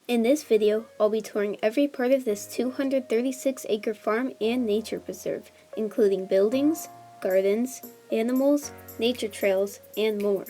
In this video, I'll be touring every part of this 236-acre farm and nature preserve, including buildings, gardens, animals, nature trails, and more.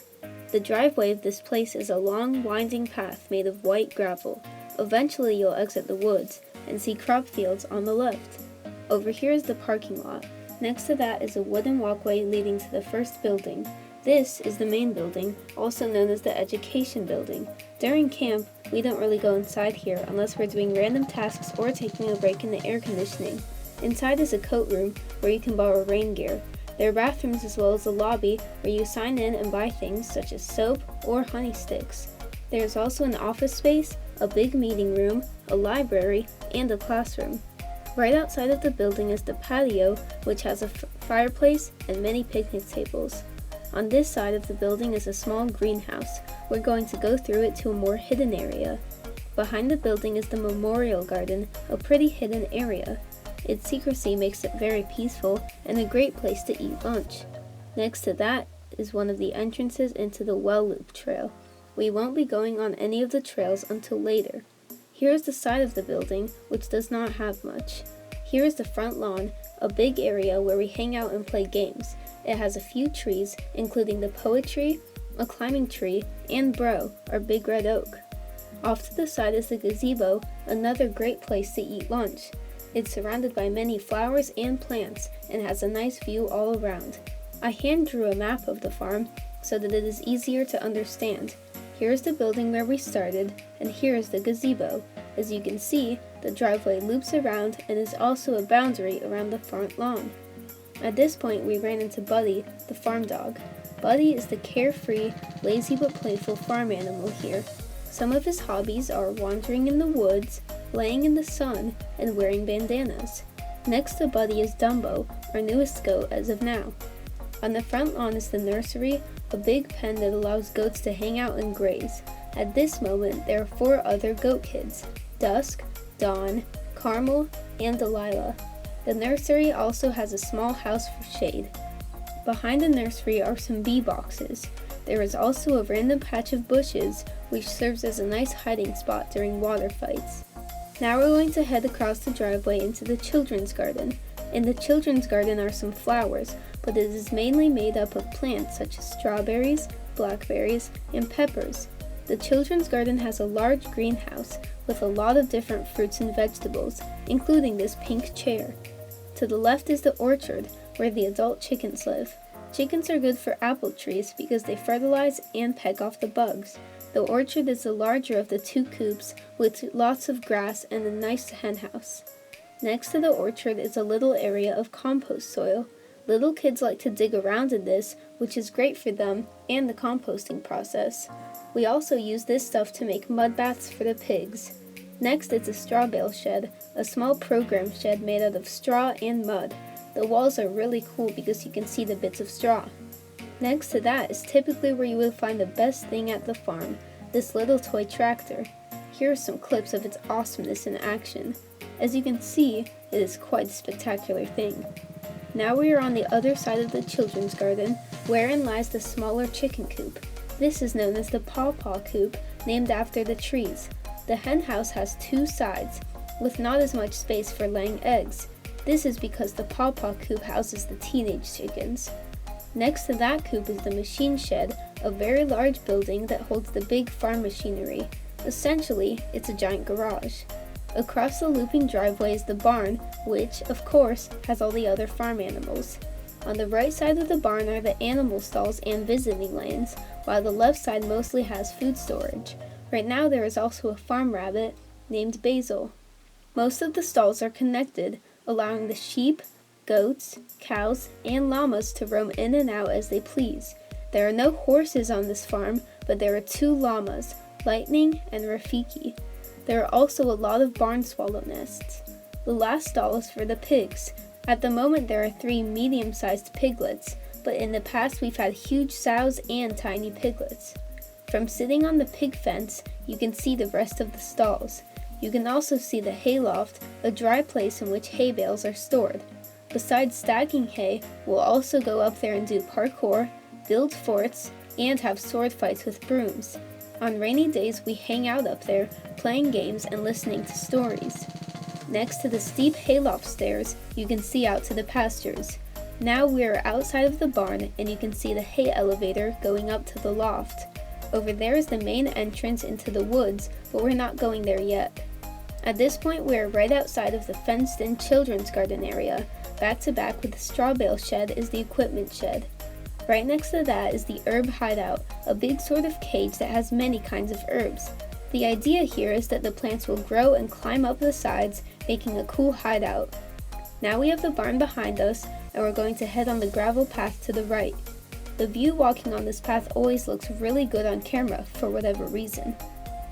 The driveway of this place is a long, winding path made of white gravel. Eventually you'll exit the woods and see crop fields on the left. Over here is the parking lot. Next to that is a wooden walkway leading to the first building. This is the main building, also known as the education building. During camp, we don't really go inside here unless we're doing random tasks or taking a break in the air conditioning. Inside is a coat room where you can borrow rain gear. There are bathrooms as well as a lobby where you sign in and buy things such as soap or honey sticks. There is also an office space, a big meeting room, a library, and a classroom. Right outside of the building is the patio, which has a fireplace and many picnic tables. On this side of the building is a small greenhouse. We're going to go through it to a more hidden area. Behind the building is the memorial garden, a pretty hidden area. Its secrecy makes it very peaceful and a great place to eat lunch. Next to that is one of the entrances into the well loop trail. We won't be going on any of the trails until later. Here is the side of the building, which does not have much. Here is the front lawn, a big area where we hang out and play games. It has a few trees, including the poetry, a climbing tree, and bro, our big red oak. Off to the side is the gazebo, another great place to eat lunch. It's surrounded by many flowers and plants and has a nice view all around. I hand drew a map of the farm so that it is easier to understand. Here is the building where we started, and here is the gazebo. As you can see, the driveway loops around and is also a boundary around the front lawn. At this point, we ran into Buddy, the farm dog. Buddy is the carefree, lazy but playful farm animal here. Some of his hobbies are wandering in the woods, laying in the sun, and wearing bandanas. Next to Buddy is Dumbo, our newest goat as of now. On the front lawn is the nursery, a big pen that allows goats to hang out and graze. At this moment, there are 4 other goat kids: Dusk, Dawn, Carmel, and Delilah. The nursery also has a small house for shade. Behind the nursery are some bee boxes. There is also a random patch of bushes, which serves as a nice hiding spot during water fights. Now we're going to head across the driveway into the children's garden. In the children's garden are some flowers, but it is mainly made up of plants such as strawberries, blackberries, and peppers. The children's garden has a large greenhouse with a lot of different fruits and vegetables, including this pink chair. To the left is the orchard, where the adult chickens live. Chickens are good for apple trees because they fertilize and peck off the bugs. The orchard is the larger of the 2 coops with lots of grass and a nice hen house. Next to the orchard is a little area of compost soil. Little kids like to dig around in this, which is great for them and the composting process. We also use this stuff to make mud baths for the pigs. Next is a straw bale shed, a small program shed made out of straw and mud. The walls are really cool because you can see the bits of straw. Next to that is typically where you will find the best thing at the farm, this little toy tractor. Here are some clips of its awesomeness in action. As you can see, it is quite a spectacular thing. Now we are on the other side of the children's garden, wherein lies the smaller chicken coop. This is known as the pawpaw coop, named after the trees. The hen house has 2 sides, with not as much space for laying eggs. This is because the pawpaw coop houses the teenage chickens. Next to that coop is the machine shed, a very large building that holds the big farm machinery. Essentially, it's a giant garage. Across the looping driveway is the barn, which, of course, has all the other farm animals. On the right side of the barn are the animal stalls and visiting lanes, while the left side mostly has food storage. Right now there is also a farm rabbit named Basil. Most of the stalls are connected, allowing the sheep, goats, cows, and llamas to roam in and out as they please. There are no horses on this farm, but there are 2 llamas, Lightning and Rafiki. There are also a lot of barn swallow nests. The last stall is for the pigs. At the moment there are 3 medium-sized piglets, but in the past we've had huge sows and tiny piglets. From sitting on the pig fence, you can see the rest of the stalls. You can also see the hayloft, a dry place in which hay bales are stored. Besides stacking hay, we'll also go up there and do parkour, build forts, and have sword fights with brooms. On rainy days, we hang out up there, playing games and listening to stories. Next to the steep hayloft stairs, you can see out to the pastures. Now we are outside of the barn and you can see the hay elevator going up to the loft. Over there is the main entrance into the woods, but we're not going there yet. At this point, we are right outside of the fenced-in children's garden area. Back to back with the straw bale shed is the equipment shed. Right next to that is the herb hideout, a big sort of cage that has many kinds of herbs. The idea here is that the plants will grow and climb up the sides, making a cool hideout. Now we have the barn behind us, and we're going to head on the gravel path to the right. The view walking on this path always looks really good on camera, for whatever reason.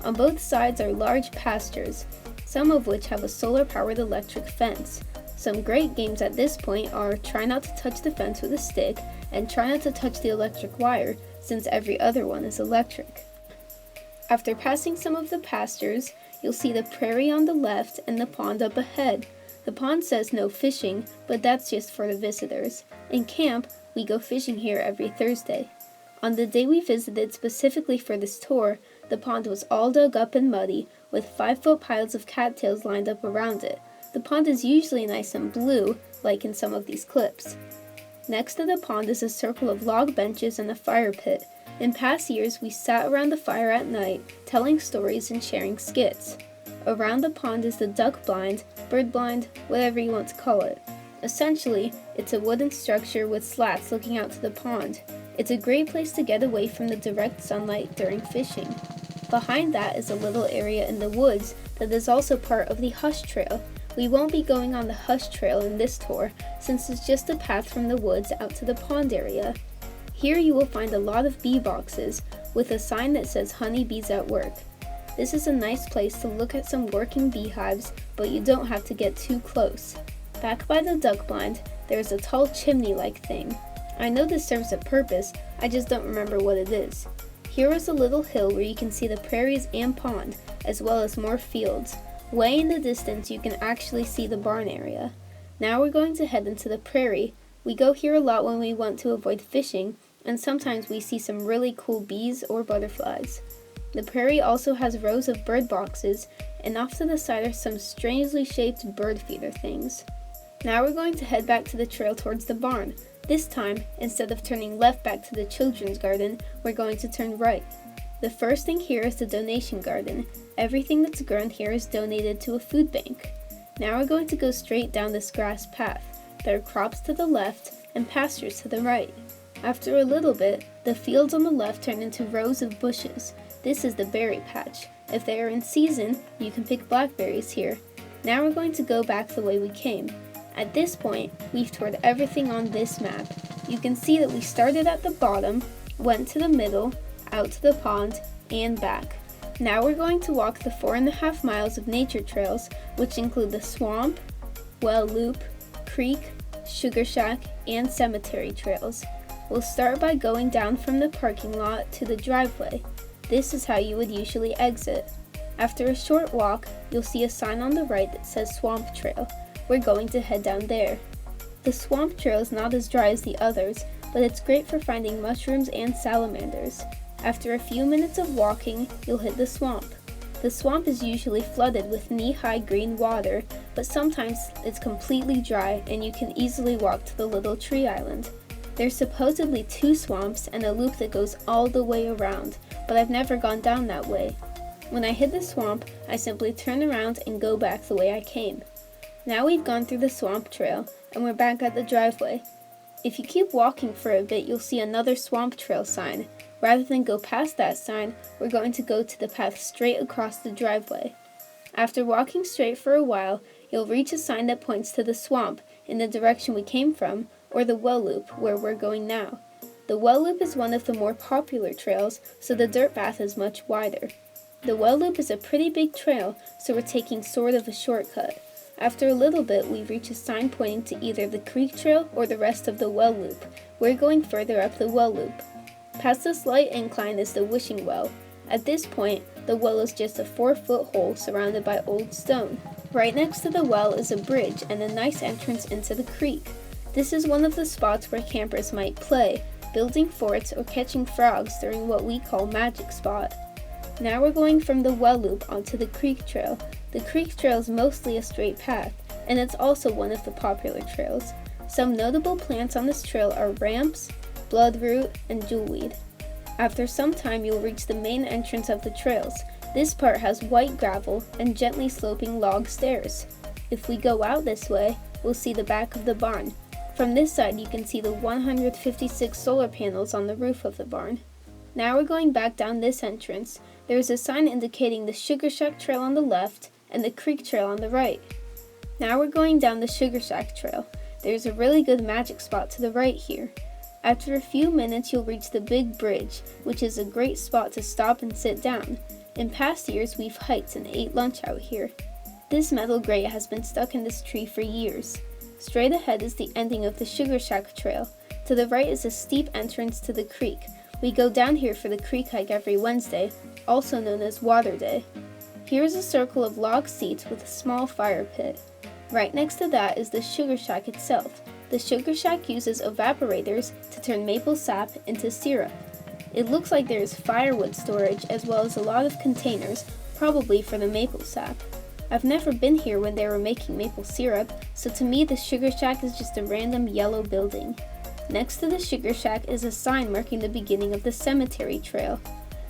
On both sides are large pastures, some of which have a solar-powered electric fence. Some great games at this point are try not to touch the fence with a stick, and try not to touch the electric wire, since every other one is electric. After passing some of the pastures, you'll see the prairie on the left and the pond up ahead. The pond says no fishing, but that's just for the visitors. In camp, we go fishing here every Thursday. On the day we visited specifically for this tour, the pond was all dug up and muddy, with 5-foot piles of cattails lined up around it. The pond is usually nice and blue, like in some of these clips. Next to the pond is a circle of log benches and a fire pit. In past years, we sat around the fire at night, telling stories and sharing skits. Around the pond is the duck blind, bird blind, whatever you want to call it. Essentially, it's a wooden structure with slats looking out to the pond. It's a great place to get away from the direct sunlight during fishing. Behind that is a little area in the woods that is also part of the Hush Trail. We won't be going on the Hush Trail in this tour, since it's just a path from the woods out to the pond area. Here you will find a lot of bee boxes, with a sign that says Honey Bees at Work. This is a nice place to look at some working beehives, but you don't have to get too close. Back by the duck blind, there is a tall chimney-like thing. I know this serves a purpose, I just don't remember what it is. Here is a little hill where you can see the prairies and pond, as well as more fields. Way in the distance you can actually see the barn area. Now we're going to head into the prairie. We go here a lot when we want to avoid fishing, and sometimes we see some really cool bees or butterflies. The prairie also has rows of bird boxes, and off to the side are some strangely shaped bird feeder things. Now we're going to head back to the trail towards the barn. This time, instead of turning left back to the children's garden, we're going to turn right. The first thing here is the donation garden. Everything that's grown here is donated to a food bank. Now we're going to go straight down this grass path. There are crops to the left and pastures to the right. After a little bit, the fields on the left turn into rows of bushes. This is the berry patch. If they are in season, you can pick blackberries here. Now we're going to go back the way we came. At this point, we've toured everything on this map. You can see that we started at the bottom, went to the middle, out to the pond, and back. Now we're going to walk the 4.5 miles of nature trails, which include the swamp, well loop, creek, sugar shack, and cemetery trails. We'll start by going down from the parking lot to the driveway. This is how you would usually exit. After a short walk, you'll see a sign on the right that says Swamp Trail. We're going to head down there. The swamp trail is not as dry as the others, but it's great for finding mushrooms and salamanders. After a few minutes of walking, you'll hit the swamp. The swamp is usually flooded with knee-high green water, but sometimes it's completely dry and you can easily walk to the little tree island. There's supposedly 2 swamps and a loop that goes all the way around, but I've never gone down that way. When I hit the swamp, I simply turn around and go back the way I came. Now we've gone through the swamp trail, and we're back at the driveway. If you keep walking for a bit, you'll see another swamp trail sign. Rather than go past that sign, we're going to go to the path straight across the driveway. After walking straight for a while, you'll reach a sign that points to the swamp, in the direction we came from, or the well loop, where we're going now. The well loop is one of the more popular trails, so the dirt path is much wider. The well loop is a pretty big trail, so we're taking sort of a shortcut. After a little bit, we reach a sign pointing to either the creek trail or the rest of the well loop. We're going further up the well loop. Past the slight incline is the wishing well. At this point, the well is just a 4-foot hole surrounded by old stone. Right next to the well is a bridge and a nice entrance into the creek. This is one of the spots where campers might play, building forts or catching frogs during what we call Magic Spot. Now we're going from the well loop onto the creek trail. The creek trail is mostly a straight path, and it's also one of the popular trails. Some notable plants on this trail are ramps, bloodroot, and jewelweed. After some time, you'll reach the main entrance of the trails. This part has white gravel and gently sloping log stairs. If we go out this way, we'll see the back of the barn. From this side, you can see the 156 solar panels on the roof of the barn. Now we're going back down this entrance. There is a sign indicating the Sugar Shack Trail on the left and the creek trail on the right. Now we're going down the Sugar Shack Trail. There's a really good magic spot to the right here. After a few minutes, you'll reach the big bridge, which is a great spot to stop and sit down. In past years, we've hiked and ate lunch out here. This metal grate has been stuck in this tree for years. Straight ahead is the ending of the Sugar Shack Trail. To the right is a steep entrance to the creek. We go down here for the creek hike every Wednesday, also known as Water Day. Here is a circle of log seats with a small fire pit. Right next to that is the Sugar Shack itself. The Sugar Shack uses evaporators to turn maple sap into syrup. It looks like there is firewood storage as well as a lot of containers, probably for the maple sap. I've never been here when they were making maple syrup, so to me the Sugar Shack is just a random yellow building. Next to the Sugar Shack is a sign marking the beginning of the Cemetery Trail.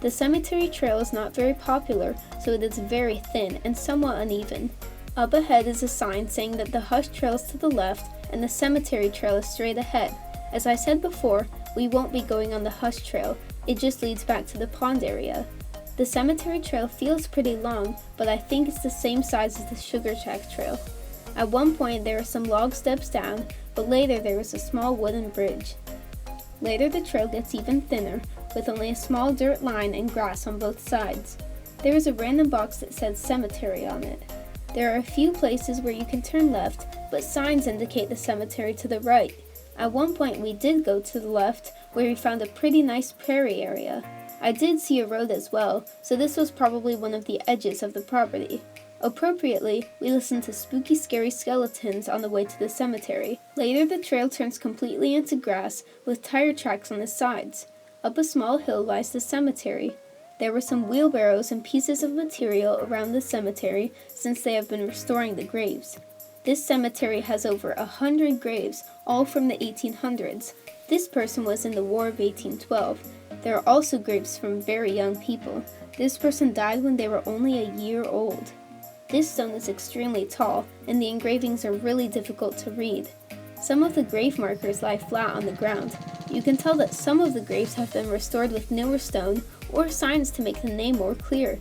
The Cemetery Trail is not very popular, so it is very thin and somewhat uneven. Up ahead is a sign saying that the Hush Trail is to the left and the Cemetery Trail is straight ahead. As I said before, we won't be going on the Hush Trail, it just leads back to the pond area. The Cemetery Trail feels pretty long, but I think it's the same size as the Sugar Shack Trail. At one point there are some log steps down, but later there is a small wooden bridge. Later the trail gets even thinner, with only a small dirt line and grass on both sides. There is a random box that says cemetery on it. There are a few places where you can turn left, but signs indicate the cemetery to the right. At one point we did go to the left, where we found a pretty nice prairie area. I did see a road as well, so this was probably one of the edges of the property. Appropriately, we listened to spooky scary skeletons on the way to the cemetery. Later the trail turns completely into grass with tire tracks on the sides. Up a small hill lies the cemetery. There were some wheelbarrows and pieces of material around the cemetery since they have been restoring the graves. This cemetery has over 100 graves, all from the 1800s. This person was in the War of 1812. There are also graves from very young people. This person died when they were only a year old. This stone is extremely tall, and the engravings are really difficult to read. Some of the grave markers lie flat on the ground. You can tell that some of the graves have been restored with newer stone or signs to make the name more clear.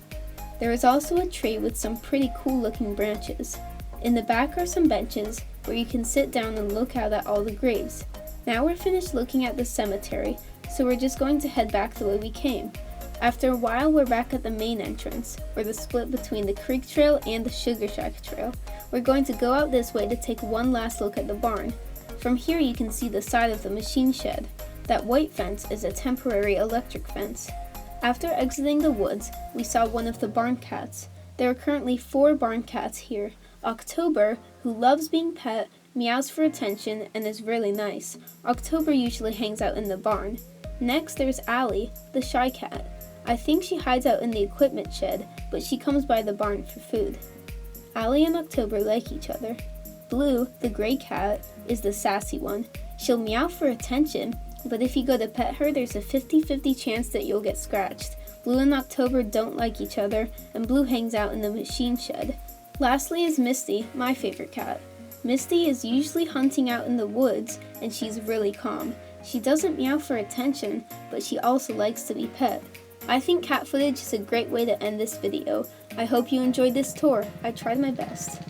There is also a tree with some pretty cool looking branches. In the back are some benches where you can sit down and look out at all the graves. Now we're finished looking at the cemetery, so we're just going to head back the way we came. After a while, we're back at the main entrance, or the split between the creek trail and the Sugar Shack Trail. We're going to go out this way to take one last look at the barn. From here you can see the side of the machine shed. That white fence is a temporary electric fence. After exiting the woods, we saw one of the barn cats. There are currently 4 barn cats here. October, who loves being pet, meows for attention, and is really nice. October usually hangs out in the barn. Next there's Allie, the shy cat. I think she hides out in the equipment shed, but she comes by the barn for food. Allie and October like each other. Blue, the gray cat, is the sassy one. She'll meow for attention, but if you go to pet her, there's a 50-50 chance that you'll get scratched. Blue and October don't like each other, and Blue hangs out in the machine shed. Lastly is Misty, my favorite cat. Misty is usually hunting out in the woods, and she's really calm. She doesn't meow for attention, but she also likes to be pet. I think cat footage is a great way to end this video. I hope you enjoyed this tour. I tried my best.